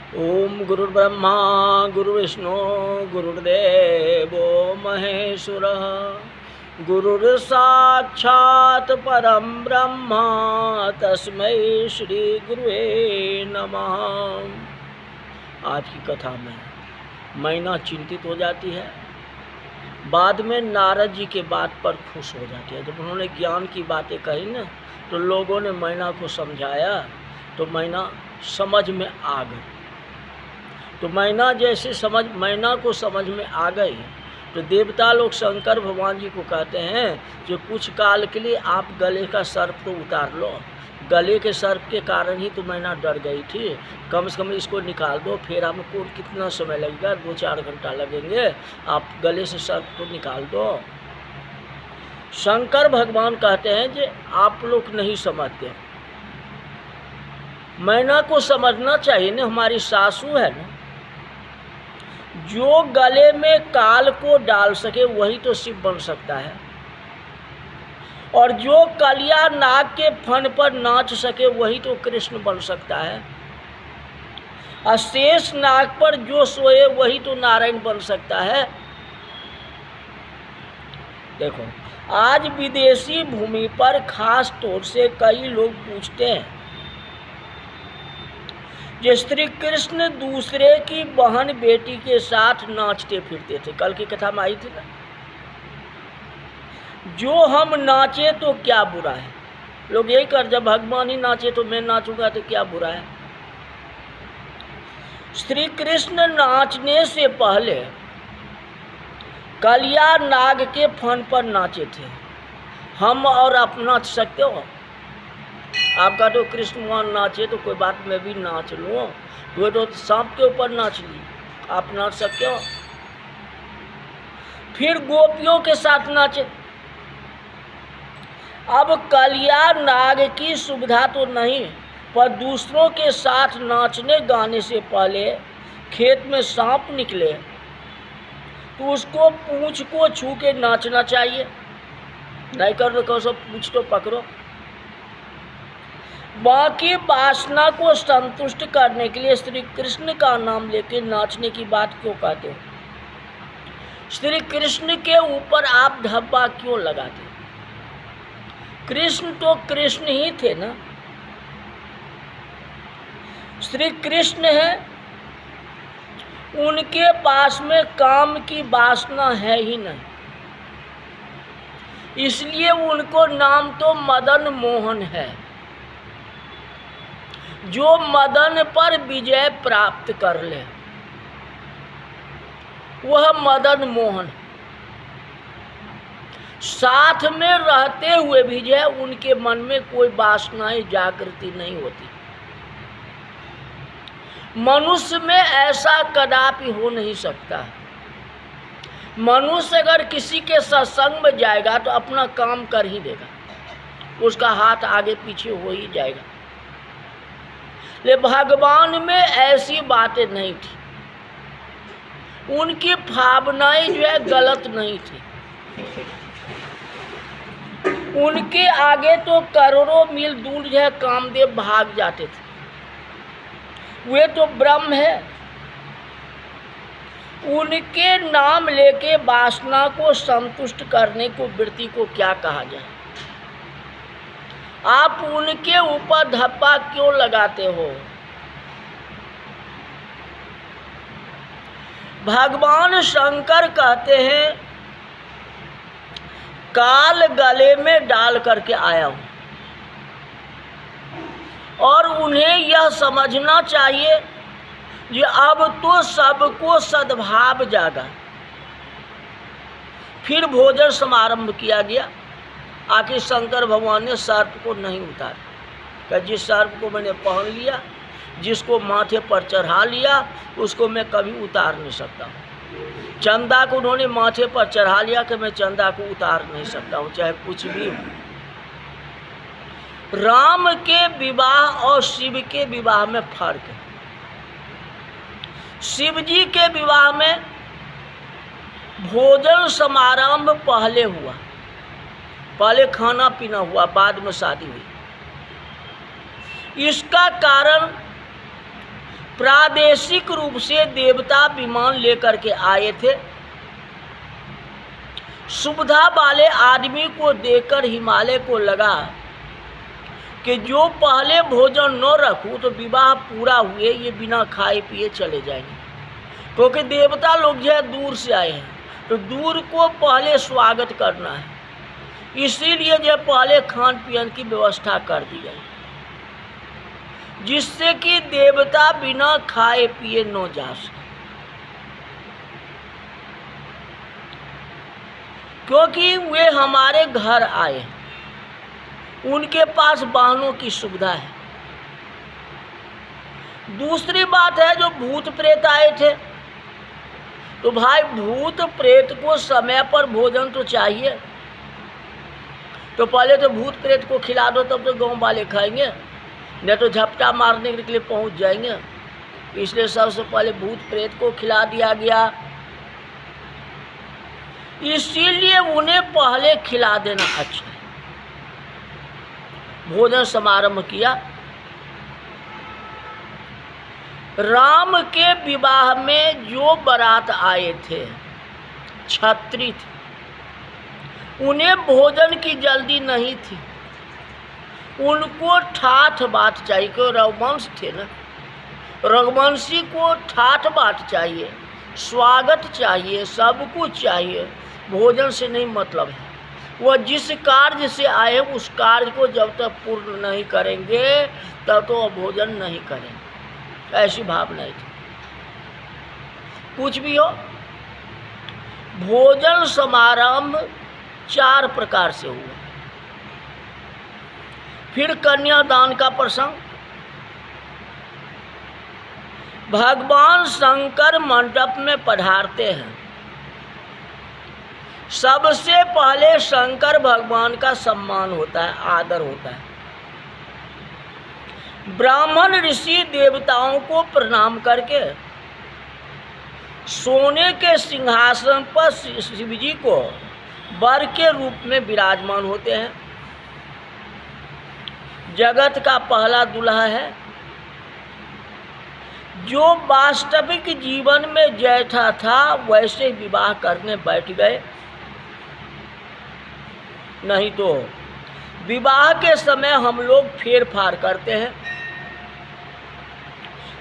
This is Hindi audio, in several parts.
ओम गुरुर्ब्रह्मा गुरुर्विष्णु गुरुर्देवो महेश्वरः गुरुर्साक्षात् परम ब्रह्म तस्मै श्री गुरुवे नमः। आज की कथा में मैना चिंतित हो जाती है, बाद में नारद जी के बात पर खुश हो जाती है। जब उन्होंने ज्ञान की बातें कही ना, तो लोगों ने मैना को समझाया तो मैना समझ में आ गई। तो मैना को समझ में आ गई तो देवता लोग शंकर भगवान जी को कहते हैं जो कुछ काल के लिए आप गले का सर्प तो उतार लो। गले के सर्प के कारण ही तो मैना डर गई थी, कम से कम इसको निकाल दो। फेरा में को कितना समय लगेगा, 2-4 घंटा लगेंगे, आप गले से सर्प को निकाल दो। शंकर भगवान कहते हैं कि आप लोग नहीं समझते, मैना को समझना चाहिए ना, हमारी सासू है ना, जो गले में काल को डाल सके वही तो शिव बन सकता है, और जो कलिया नाग के फन पर नाच सके वही तो कृष्ण बन सकता है। अशेष नाग पर जो सोए वही तो नारायण बन सकता है। देखो, आज विदेशी भूमि पर खास तौर से कई लोग पूछते हैं जो श्री कृष्ण दूसरे की बहन बेटी के साथ नाचते फिरते थे। कल की कथा में आई थी ना, जो हम नाचे तो क्या बुरा है। लोग यही कर, जब भगवान ही नाचे तो मैं नाचूंगा तो क्या बुरा है। श्री कृष्ण नाचने से पहले कलिया नाग के फन पर नाचे थे। हम और आप नाच सकते हो? आपका तो कृष्ण वहाँ नाचे तो कोई बात, मैं भी नाच लूँ। वो तो सांप के ऊपर नाच ली, आप नाच सकते हो? फिर गोपियों के साथ नाचे। अब कलिया नाग की सुविधा तो नहीं, पर दूसरों के साथ नाचने गाने से पहले खेत में सांप निकले तो उसको पूंछ को छू के नाचना चाहिए। नहीं कर रहे कहो, सब पूंछ तो पकड़ो। बाकी वासना को संतुष्ट करने के लिए श्री कृष्ण का नाम लेके नाचने की बात क्यों कहते हो? श्री कृष्ण के ऊपर आप धब्बा क्यों लगाते? कृष्ण तो कृष्ण ही थे ना, श्री कृष्ण है, उनके पास में काम की वासना है ही नहीं, इसलिए उनको नाम तो मदन मोहन है। जो मदन पर विजय प्राप्त कर ले वह मदन मोहन। साथ में रहते हुए भी जो है उनके मन में कोई वासनाएं जागृति नहीं होती। मनुष्य में ऐसा कदापि हो नहीं सकता। मनुष्य अगर किसी के सत्संग में जाएगा तो अपना काम कर ही देगा, उसका हाथ आगे पीछे हो ही जाएगा। ले भगवान में ऐसी बातें नहीं थी, उनकी भावनाएं जो है गलत नहीं थी। उनके आगे तो करोड़ों मील दूर जो है कामदेव भाग जाते थे। वे तो ब्रह्म है, उनके नाम लेके वासना को संतुष्ट करने को वृत्ति को क्या कहा जाए? आप उनके ऊपर धब्बा क्यों लगाते हो? भगवान शंकर कहते हैं काल गले में डाल करके आया हूं, और उन्हें यह समझना चाहिए कि अब तो सबको सद्भाव जागा। फिर भोजन समारंभ किया गया। आखिर शंकर भगवान ने सर्प को नहीं उतारा। जिस सर्प को मैंने पहन लिया, जिसको माथे पर चढ़ा लिया, उसको मैं कभी उतार नहीं सकता हूँ। चंदा को उन्होंने माथे पर चढ़ा लिया कि मैं चंदा को उतार नहीं सकता हूँ, चाहे कुछ भी हो। राम के विवाह और शिव के विवाह में फर्क है। शिव जी के विवाह में भोजन समारंभ पहले हुआ, पहले खाना पीना हुआ, बाद में शादी हुई। इसका कारण प्रादेशिक रूप से देवता विमान लेकर के आए थे। सुविधा वाले आदमी को देखकर हिमालय को लगा कि जो पहले भोजन न रखूं तो विवाह पूरा हुए ये बिना खाए पिए चले जाएंगे, क्योंकि देवता लोग जो है दूर से आए हैं, तो दूर को पहले स्वागत करना है, इसीलिए जो पहले खान पीन की व्यवस्था कर दी गई, जिससे कि देवता बिना खाए पिए न जा सके। क्योंकि वे हमारे घर आए, उनके पास वाहनों की सुविधा है। दूसरी बात है, जो भूत प्रेत आए थे, तो भाई भूत प्रेत को समय पर भोजन तो चाहिए, तो पहले तो भूत प्रेत को खिला दो, तब तो गांव वाले खाएंगे, नहीं तो झपटा मारने के लिए पहुंच जाएंगे। इसलिए सबसे पहले भूत प्रेत को खिला दिया गया, इसीलिए उन्हें पहले खिला देना अच्छा है। भोजन समारंभ किया। राम के विवाह में जो बारात आए थे, छत्री थे, उन्हें भोजन की जल्दी नहीं थी, उनको ठाठ बाट चाहिए, क्यों रघुवंश थे ना, रघुवंशी को ठाठ बाट चाहिए, स्वागत चाहिए, सब कुछ चाहिए, भोजन से नहीं मतलब है। वह जिस कार्य से आए उस कार्य को जब तक पूर्ण नहीं करेंगे तब तो वह भोजन नहीं करेंगे, ऐसी भावना थी। कुछ भी हो, भोजन समारंभ 4 प्रकार से हुआ। फिर कन्यादान का प्रसंग। भगवान शंकर मंडप में पधारते हैं। सबसे पहले शंकर भगवान का सम्मान होता है, आदर होता है। ब्राह्मण ऋषि देवताओं को प्रणाम करके सोने के सिंहासन पर शिव जी को वर के रूप में विराजमान होते हैं। जगत का पहला दूल्हा है, जो वास्तविक जीवन में जैसा था वैसे विवाह करने बैठ गए। नहीं तो विवाह के समय हम लोग फेर फार करते हैं,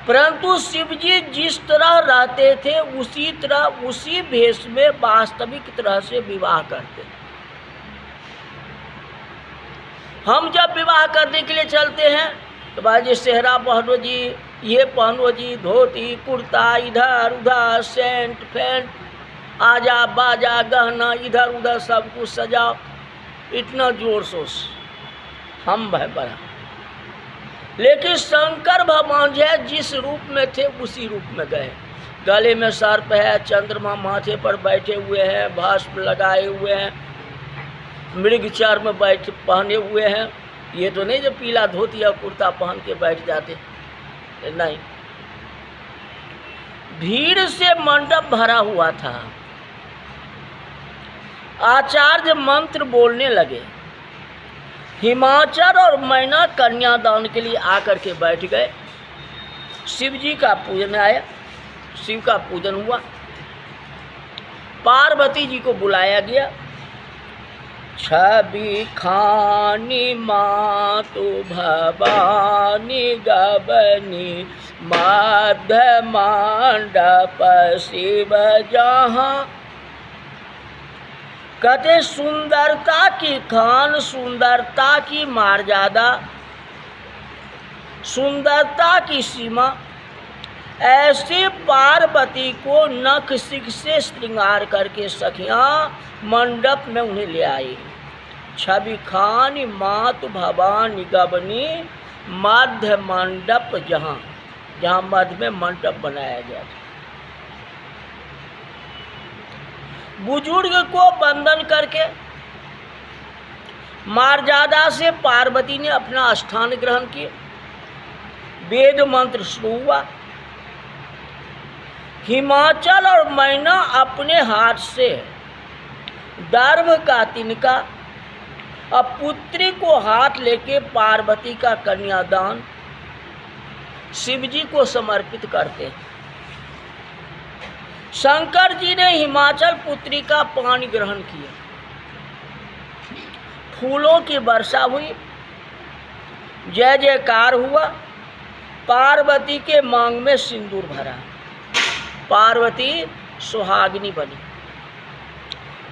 परंतु शिव जी जिस तरह रहते थे उसी तरह, उसी भेष में वास्तविक तरह से विवाह करते। हम जब विवाह करने के लिए चलते हैं तो भाई सेहरा पहनो जी, ये पहनो जी, धोती कुर्ता, इधर उधर सेंट फेंट, आजा बाजा गहना, इधर उधर सब कुछ सजाओ, इतना जोर शोर हम बढ़ा। लेकिन शंकर भगवान जो है जिस रूप में थे उसी रूप में गए। गले में सर्प है, चंद्रमा माथे पर बैठे हुए हैं, भस्म लगाए हुए हैं, मृग चर्म पहने हुए हैं। ये तो नहीं जो पीला धोती या कुर्ता पहन के बैठ जाते, नहीं। भीड़ से मंडप भरा हुआ था। आचार्य मंत्र बोलने लगे। हिमाचल और मैना कन्यादान के लिए आकर के बैठ गए। शिव जी का पूजन आया, शिव का पूजन हुआ। पार्वती जी को बुलाया गया। छवि खानी मातु भवानी गबनी मध्य मंडप शिव जहाँ। कहते सुंदरता की खान, सुंदरता की मर्यादा, सुंदरता की सीमा, ऐसे पार्वती को नख सिख से श्रृंगार करके सखियां मंडप में उन्हें ले आई। छवि खान मातु भवानी गबनी मध्य मंडप, जहाँ जहाँ मध्य में मंडप बनाया गया था। बुजुर्ग को वंदन करके मर्यादा से पार्वती ने अपना स्थान ग्रहण किया। वेद मंत्र शुरू हुआ। हिमाचल और मैना अपने हाथ से दर्भ का तिनका अब पुत्री को हाथ लेके पार्वती का कन्यादान शिव जी को समर्पित करते हैं। शंकर जी ने हिमाचल पुत्री का पानी ग्रहण किया, फूलों की वर्षा हुई, जय जयकार हुआ, पार्वती के मांग में सिंदूर भरा, पार्वती सुहागिनी बनी।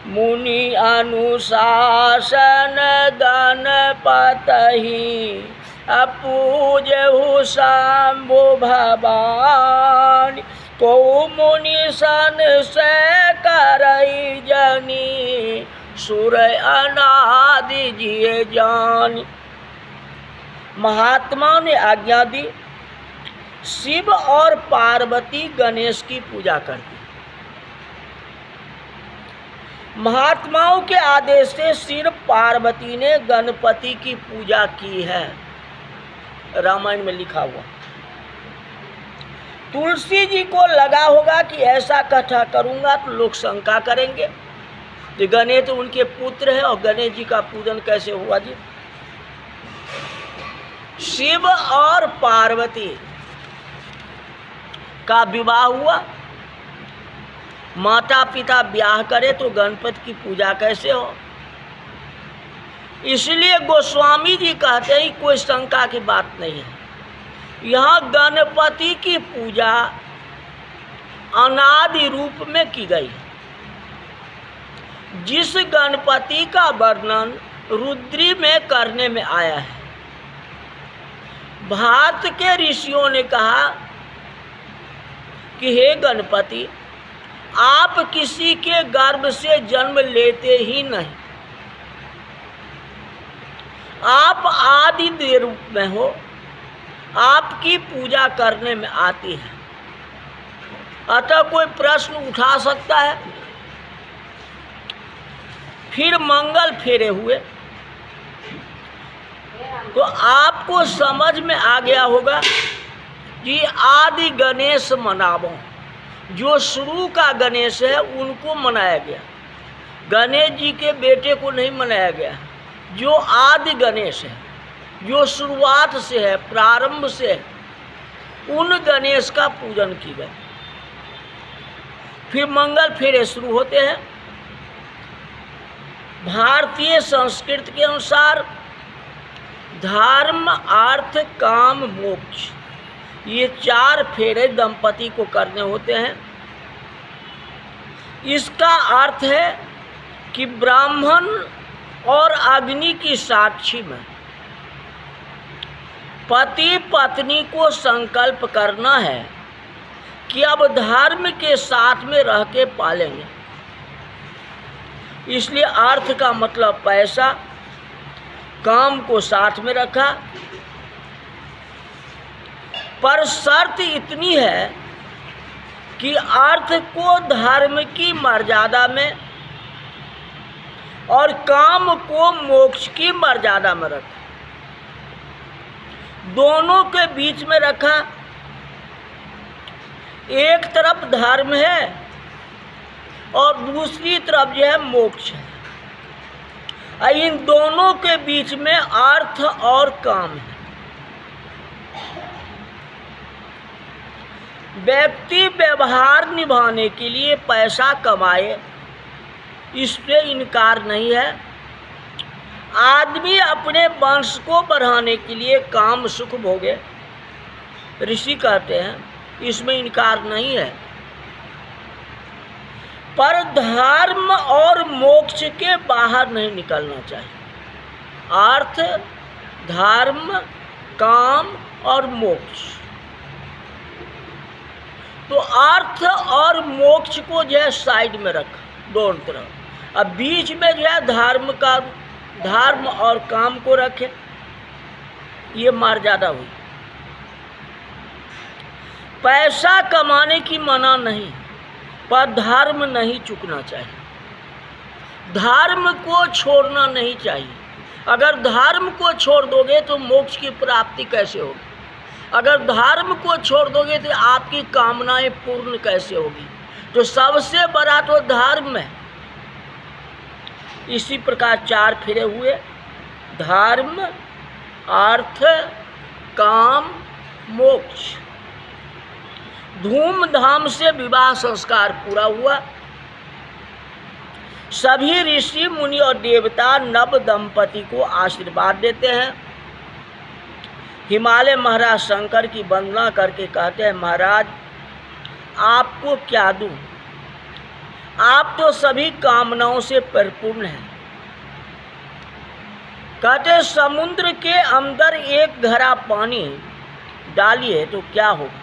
मुनि अनुशासन गणपतहि अपूजहु शंभु भवानी, को मुनि सन से करई जनी, सुर अनादि जिए जानी। महात्मा ने आज्ञा दी, शिव और पार्वती गणेश की पूजा करती। महात्माओं के आदेश से सिर्फ पार्वती ने गणपति की पूजा की है, रामायण में लिखा हुआ। तुलसी जी को लगा होगा कि ऐसा कथा करूंगा तो लोग शंका करेंगे कि गणेश तो उनके पुत्र है और गणेश जी का पूजन कैसे हुआ जी। शिव और पार्वती का विवाह हुआ, माता पिता ब्याह करे तो गणपति की पूजा कैसे हो। इसलिए गोस्वामी जी कहते हैं कोई शंका की बात नहीं है, यहाँ गणपति की पूजा अनादि रूप में की गई है। जिस गणपति का वर्णन रुद्री में करने में आया है, भारत के ऋषियों ने कहा कि हे गणपति, आप किसी के गर्भ से जन्म लेते ही नहीं, आप आदि रूप में हो, आपकी पूजा करने में आती है। अतः कोई प्रश्न उठा सकता है। फिर मंगल फेरे हुए तो आपको समझ में आ गया होगा कि आदि गणेश मनावो, जो शुरू का गणेश है उनको मनाया गया, गणेश जी के बेटे को नहीं मनाया गया। जो आदि गणेश है, जो शुरुआत से है, प्रारंभ से है, उन गणेश का पूजन की गई। फिर मंगल फेरे शुरू होते हैं। भारतीय संस्कृति के अनुसार धर्म, अर्थ, काम, मोक्ष, ये 4 फेरे दंपति को करने होते हैं। इसका अर्थ है कि ब्राह्मण और अग्नि की साक्षी में पति पत्नी को संकल्प करना है कि अब धर्म के साथ में रह के पालेंगे। इसलिए अर्थ का मतलब पैसा, काम को साथ में रखा, पर शर्त इतनी है कि अर्थ को धर्म की मर्यादा में और काम को मोक्ष की मर्यादा में रखा, दोनों के बीच में रखा। एक तरफ धर्म है और दूसरी तरफ जो है मोक्ष है। इन दोनों के बीच में अर्थ और काम है। व्यक्ति व्यवहार निभाने के लिए पैसा कमाए, इससे इनकार नहीं है। आदमी अपने वंश को बढ़ाने के लिए काम सुख भोगे, ऋषि कहते हैं, इसमें इनकार नहीं है। पर धर्म और मोक्ष के बाहर नहीं निकलना चाहिए। अर्थ, धर्म, काम और मोक्ष, तो अर्थ और मोक्ष को जो है साइड में रखा, दोनों तरफ। अब बीच में जो है धर्म और काम को रखे, ये मर्यादा हुई। पैसा कमाने की मना नहीं, पर धर्म नहीं चूकना चाहिए, धर्म को छोड़ना नहीं चाहिए। अगर धर्म को छोड़ दोगे तो मोक्ष की प्राप्ति कैसे होगी? अगर धर्म को छोड़ दोगे तो आपकी कामनाएं पूर्ण कैसे होगी? तो सबसे बड़ा तो धर्म है। इसी प्रकार 4 फेरे हुए, धर्म, अर्थ, काम मोक्ष। धूमधाम से विवाह संस्कार पूरा हुआ। सभी ऋषि मुनि और देवता नव दंपति को आशीर्वाद देते हैं। हिमालय महाराज शंकर की वंदना करके कहते हैं, महाराज आपको क्या दूं, आप तो सभी कामनाओं से परिपूर्ण हैं। कहते समुद्र के अंदर एक घड़ा पानी डालिए तो क्या होगा,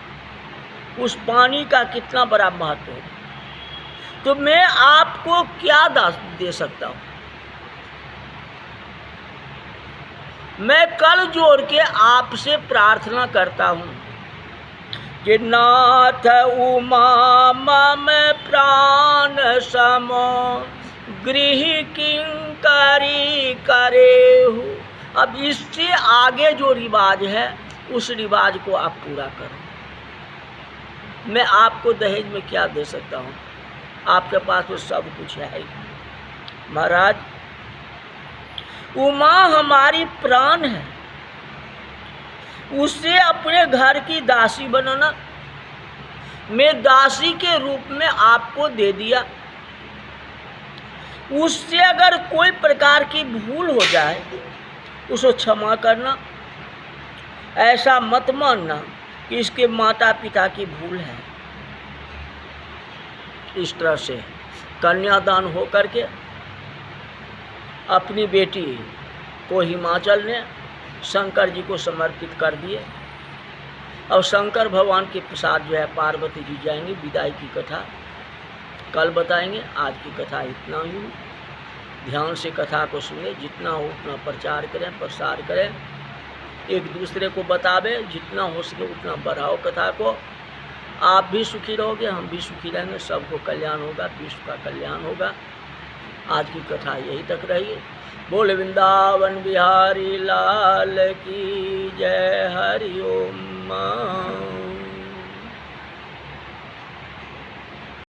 उस पानी का कितना बड़ा महत्व होगा। तो मैं आपको क्या दे सकता हूं। मैं कल जोड़ के आपसे प्रार्थना करता हूं कि नाथ उमा मम प्राण समो गृह किंकरी करेहु। अब इससे आगे जो रिवाज है उस रिवाज को आप पूरा करो। मैं आपको दहेज में क्या दे सकता हूँ, आपके पास तो सब कुछ है। महाराज उमा हमारी प्राण है, उसे अपने घर की दासी बनाना। मैं दासी के रूप में आपको दे दिया। उससे अगर कोई प्रकार की भूल हो जाए उसको क्षमा करना। ऐसा मत मानना कि इसके माता पिता की भूल है। इस तरह से कन्यादान हो करके अपनी बेटी को हिमाचल ने शंकर जी को समर्पित कर दिए। और शंकर भगवान के प्रसाद जो है पार्वती जी जाएंगी। विदाई की कथा कल बताएंगे। आज की कथा इतना ही। ध्यान से कथा को सुने, जितना हो उतना प्रचार करें, प्रसार करें, एक दूसरे को बतावे, जितना हो सके उतना बढ़ाओ कथा को। आप भी सुखी रहोगे, हम भी सुखी रहेंगे, सबको कल्याण होगा, विश्व का कल्याण होगा। आज की कथा यही तक रही। बोल वृंदावन बिहारी लाल की जय। हरि ओम।